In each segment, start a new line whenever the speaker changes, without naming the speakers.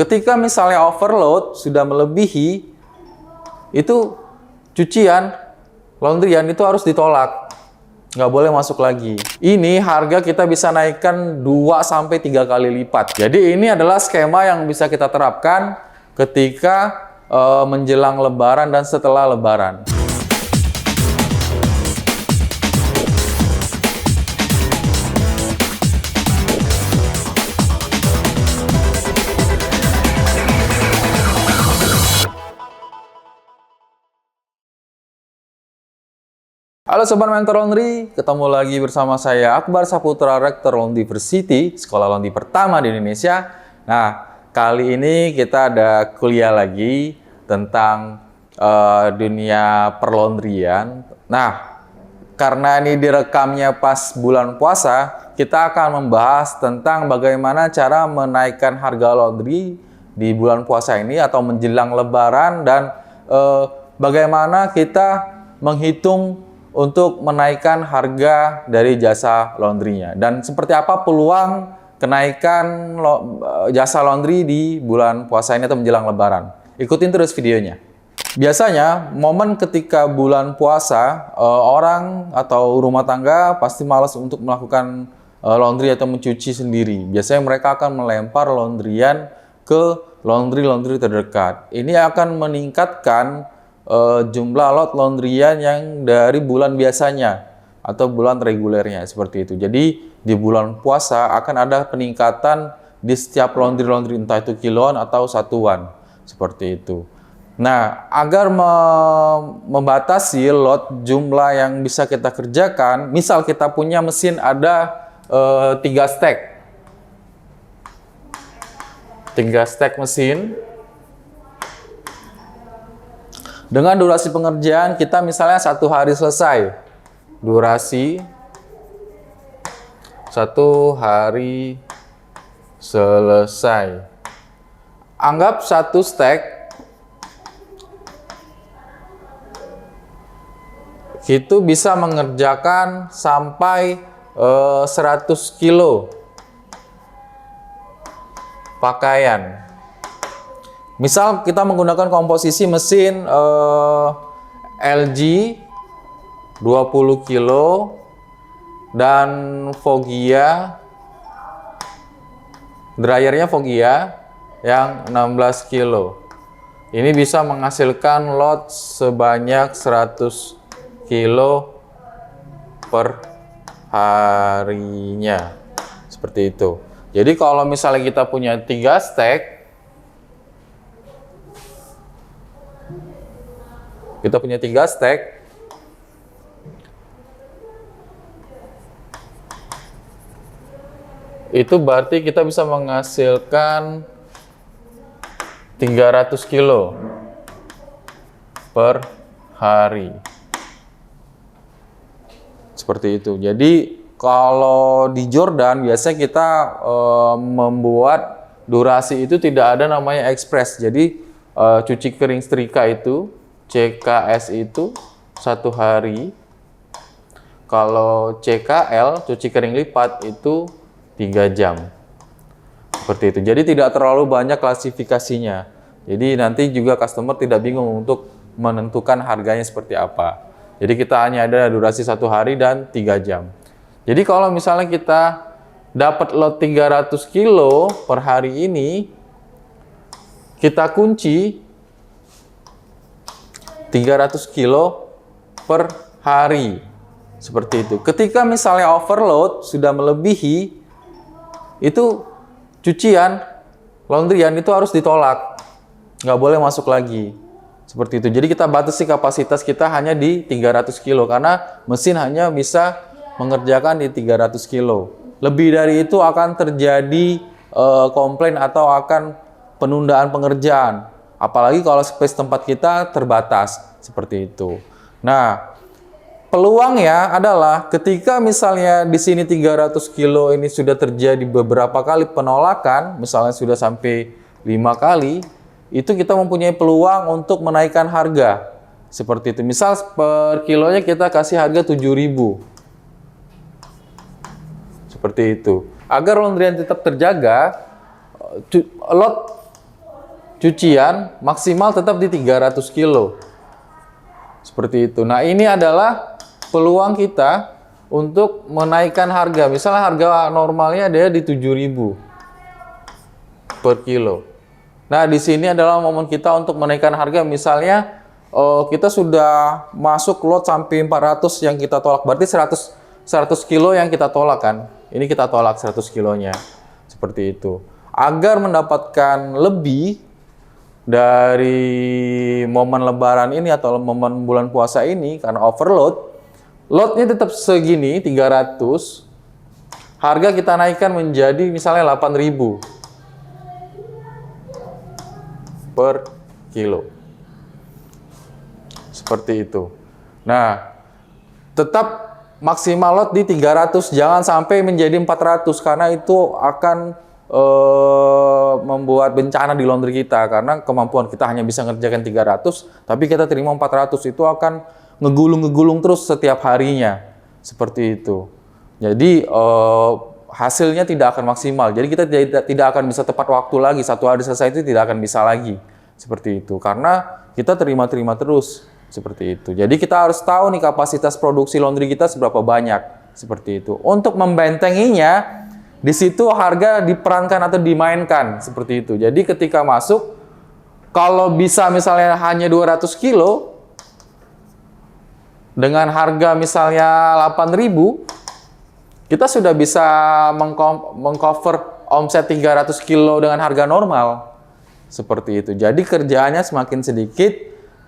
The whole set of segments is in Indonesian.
Ketika misalnya overload sudah melebihi, itu cucian, laundryan itu harus ditolak. Nggak boleh masuk lagi. Ini harga kita bisa naikkan 2-3 kali lipat. Jadi ini adalah skema yang bisa kita terapkan ketika menjelang Lebaran dan setelah Lebaran. Halo Sobat Mentor Laundry, ketemu lagi bersama saya Akbar Saputra, Rektor Laundryversity, sekolah laundry pertama di Indonesia. Nah, kali ini kita ada kuliah lagi tentang dunia perlaundryan. Nah, karena ini direkamnya pas bulan puasa, kita akan membahas tentang bagaimana cara menaikkan harga laundry di bulan puasa ini atau menjelang Lebaran dan bagaimana kita menghitung untuk menaikkan harga dari jasa laundrynya dan seperti apa peluang kenaikan jasa laundry di bulan puasa ini atau menjelang Lebaran. Ikutin terus videonya. Biasanya momen ketika bulan puasa orang atau rumah tangga pasti malas untuk melakukan laundry atau mencuci sendiri. Biasanya mereka akan melempar laundryan ke laundry terdekat. Ini akan meningkatkan jumlah lot laundryan yang dari bulan biasanya atau bulan regulernya seperti itu. Jadi di bulan puasa akan ada peningkatan di setiap laundry entah itu kiloan atau satuan seperti itu. Nah, agar membatasi lot jumlah yang bisa kita kerjakan, misal kita punya mesin ada 3 stek. 3 stek mesin. Dengan durasi pengerjaan kita misalnya 1 hari selesai. Durasi 1 hari selesai. Anggap 1 stek itu bisa mengerjakan sampai 100 kilo pakaian. Misal kita menggunakan komposisi mesin LG 20 kilo dan Fogia, dryernya Fogia yang 16 kilo. Ini bisa menghasilkan lot sebanyak 100 kilo per harinya. Seperti itu. Jadi kalau misalnya kita punya 3 stek, kita punya 3 stek, itu berarti kita bisa menghasilkan 300 kilo per hari. Seperti itu. Jadi kalau di Jordan biasanya kita membuat durasi itu tidak ada namanya ekspres. Jadi cuci kering setrika itu CKS itu 1 hari. Kalau CKL, cuci kering lipat, itu 3 jam. Seperti itu. Jadi tidak terlalu banyak klasifikasinya. Jadi nanti juga customer tidak bingung untuk menentukan harganya seperti apa. Jadi kita hanya ada durasi 1 hari dan 3 jam. Jadi kalau misalnya kita dapat lot 300 kilo per hari ini, kita kunci 300 kilo per hari. Seperti itu. Ketika misalnya overload sudah melebihi, itu cucian, laundryan itu harus ditolak. Nggak boleh masuk lagi. Seperti itu. Jadi kita batasi kapasitas kita hanya di 300 kilo. Karena mesin hanya bisa mengerjakan di 300 kilo. Lebih dari itu akan terjadi komplain atau akan penundaan pengerjaan. Apalagi kalau space tempat kita terbatas, seperti itu. Nah, peluangnya adalah ketika misalnya di sini 300 kilo ini sudah terjadi beberapa kali penolakan, misalnya sudah sampai 5 kali, itu kita mempunyai peluang untuk menaikkan harga. Seperti itu. Misal per kilonya kita kasih harga 7.000. Seperti itu. Agar laundryan tetap terjaga, lot cucian maksimal tetap di 300 kilo. Seperti itu. Nah, ini adalah peluang kita untuk menaikkan harga. Misalnya harga normalnya ada di 7.000 per kilo. Nah, di sini adalah momen kita untuk menaikkan harga. Misalnya kita sudah masuk lot sampai 400 yang kita tolak. Berarti 100 kilo yang kita tolak kan. Ini kita tolak 100 kilonya. Seperti itu. Agar mendapatkan lebih dari momen lebaran ini atau momen bulan puasa ini, karena overload, lotnya tetap segini 300, harga kita naikkan menjadi misalnya 8.000 per kilo. Seperti itu. Nah, tetap maksimal lot di 300, jangan sampai menjadi 400 karena itu akan membuat bencana di laundry kita, karena kemampuan kita hanya bisa ngerjakan 300 tapi kita terima 400, itu akan ngegulung terus setiap harinya. Seperti itu. Jadi hasilnya tidak akan maksimal. Jadi kita tidak akan bisa tepat waktu lagi. Satu hari selesai itu tidak akan bisa lagi. Seperti itu. Karena kita terima terus. Seperti itu. Jadi kita harus tahu nih kapasitas produksi laundry kita seberapa banyak. Seperti itu. Untuk membentenginya, di situ harga diperankan atau dimainkan seperti itu. Jadi ketika masuk, kalau bisa misalnya hanya 200 kilo, dengan harga misalnya 8.000, kita sudah bisa mengcover omset 300 kilo dengan harga normal. Seperti itu. Jadi kerjaannya semakin sedikit,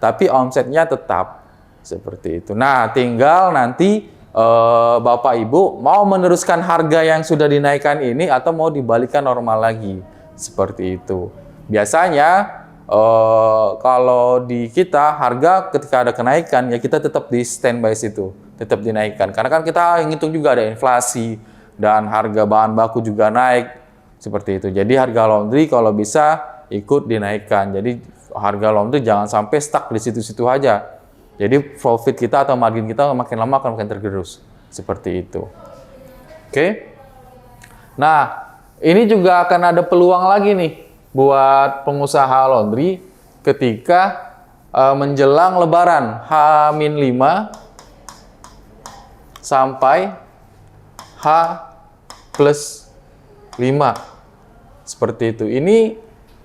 tapi omsetnya tetap. Seperti itu. Nah, tinggal nanti Bapak Ibu mau meneruskan harga yang sudah dinaikkan ini atau mau dibalikan normal lagi. Seperti itu. Biasanya kalau di kita harga ketika ada kenaikan ya kita tetap di standby situ, tetap dinaikkan. Karena kan kita ngitung juga ada inflasi dan harga bahan baku juga naik. Seperti itu. Jadi harga laundry kalau bisa ikut dinaikkan. Jadi harga laundry jangan sampai stuck di situ-situ aja. Jadi profit kita atau margin kita makin lama akan makin tergerus. Seperti itu. Oke. Nah, ini juga akan ada peluang lagi nih buat pengusaha laundry ketika menjelang lebaran H-5 sampai H+5. Seperti itu. Ini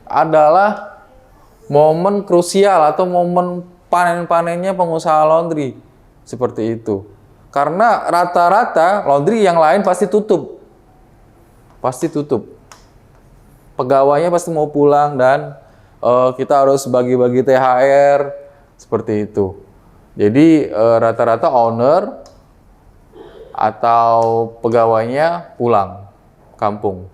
adalah momen krusial atau momen panen-panennya pengusaha laundry. Seperti itu. Karena rata-rata laundry yang lain pasti tutup. Pasti tutup. Pegawainya pasti mau pulang dan kita harus bagi-bagi THR. Seperti itu. Jadi rata-rata owner atau pegawainya pulang kampung.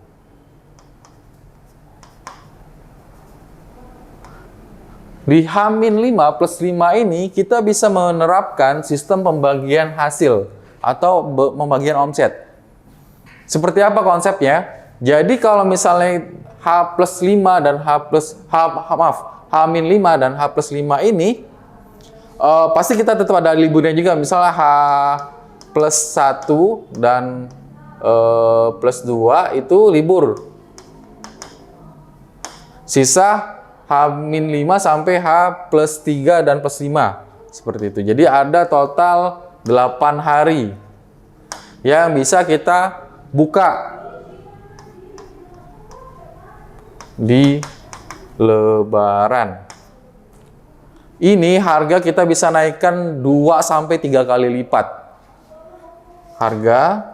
Di H-5+5 ini kita bisa menerapkan sistem pembagian hasil atau pembagian omset. Seperti apa konsepnya? Jadi kalau misalnya H+5 dan H-5 dan H+5 ini pasti kita tetap ada liburnya juga. Misalnya H+1 dan +2 itu libur. Sisa H-5 sampai H+3 dan +5. Seperti itu. Jadi ada total 8 hari yang bisa kita buka di lebaran. Ini harga kita bisa naikkan 2 sampai 3 kali lipat. Harga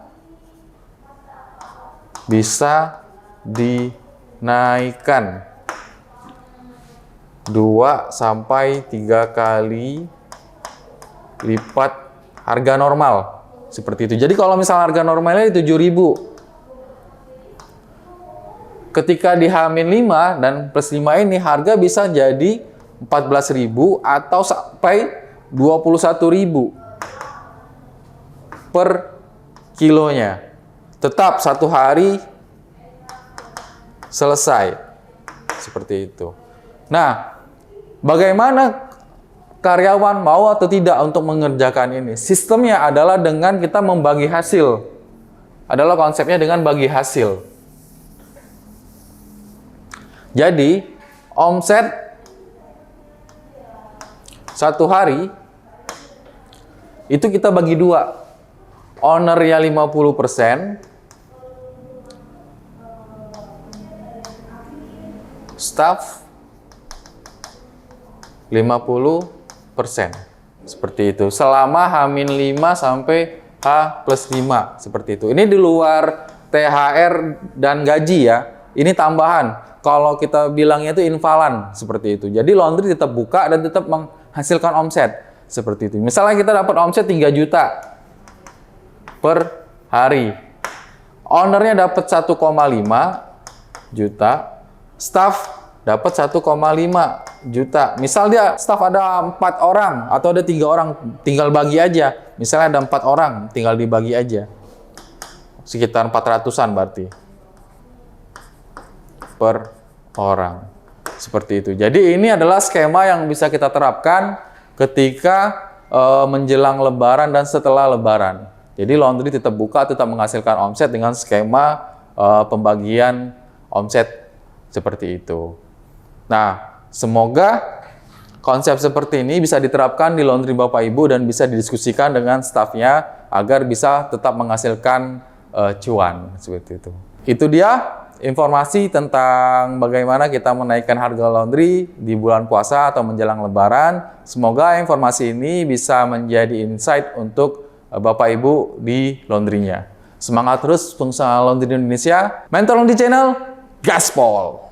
bisa dinaikkan 2 sampai 3 kali lipat harga normal. Seperti itu. Jadi kalau misalnya harga normalnya 7.000, ketika di H-5 dan +5 ini harga bisa jadi 14.000 atau sampai 21.000 per kilonya. Tetap satu hari selesai. Seperti itu. Nah, bagaimana karyawan mau atau tidak untuk mengerjakan ini? Sistemnya adalah dengan kita membagi hasil. Adalah konsepnya dengan bagi hasil. Jadi, omset satu hari itu kita bagi dua. Owner-nya 50%, staff 50%. Seperti itu. Selama H-5 sampai H+5. Seperti itu. Ini di luar THR dan gaji ya. Ini tambahan. Kalau kita bilangnya itu invalan. Seperti itu. Jadi laundry tetap buka dan tetap menghasilkan omset. Seperti itu. Misalnya kita dapat omset 3 juta per hari. Ownernya dapat 1,5 juta. Staff dapat 1,5 juta. Misal dia staff ada 4 orang atau ada 3 orang, tinggal bagi aja. Misalnya ada 4 orang, tinggal dibagi aja. Sekitar 400-an berarti per orang. Seperti itu. Jadi ini adalah skema yang bisa kita terapkan ketika menjelang lebaran dan setelah lebaran. Jadi laundry tetap buka, tetap menghasilkan omset dengan skema pembagian omset seperti itu. Nah, semoga konsep seperti ini bisa diterapkan di laundry Bapak Ibu dan bisa didiskusikan dengan stafnya agar bisa tetap menghasilkan cuan seperti itu. Itu dia informasi tentang bagaimana kita menaikkan harga laundry di bulan puasa atau menjelang lebaran. Semoga informasi ini bisa menjadi insight untuk Bapak Ibu di laundrynya. Semangat terus pengusaha laundry di Indonesia. Mentor Laundry Channel, gaspol!